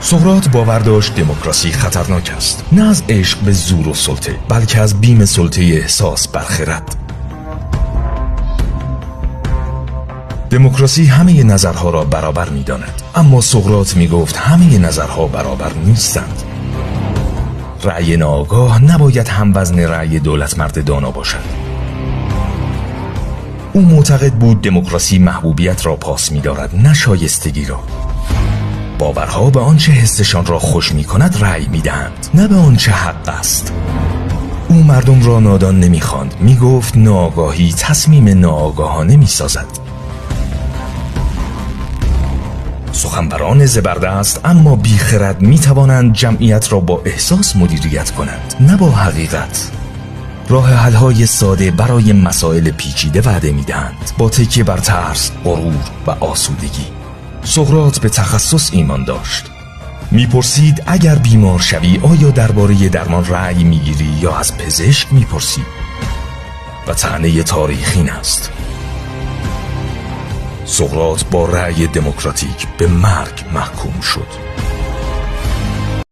سقراط باور داشت دموکراسی خطرناک است، نه از عشق به زور و سلطه، بلکه از بیم سلطه احساس بر خرد. دموکراسی همه نظرها را برابر می داند، اما سقراط می گفت همه نظرها برابر نیستند. رأی ناآگاه نباید هموزن رأی دولتمرد دانا باشد. او معتقد بود دموکراسی محبوبیت را پاس می دارد، نه شایستگی را. باورها به آنچه حسشان را خوش می کند رأی می دهند، نه به آنچه حق است. او مردم را نادان نمی خواند، می گفت ناآگاهی تصمیم ناآگاهانه می سازد. سخنوران زبردست اما بیخرد می توانند جمعیت را با احساس مدیریت کنند، نه با حقیقت. راه حل‌های ساده برای مسائل پیچیده وعده می دهند، با تکیه بر ترس، غرور و آسودگی. سقراط به تخصص ایمان داشت. میپرسید اگر بیمار شوی آیا درباره درمان رأی میگیری یا از پزشک میپرسی؟ و طعنه تاریخ این است: سقراط با رأی دموکراتیک به مرگ محکوم شد.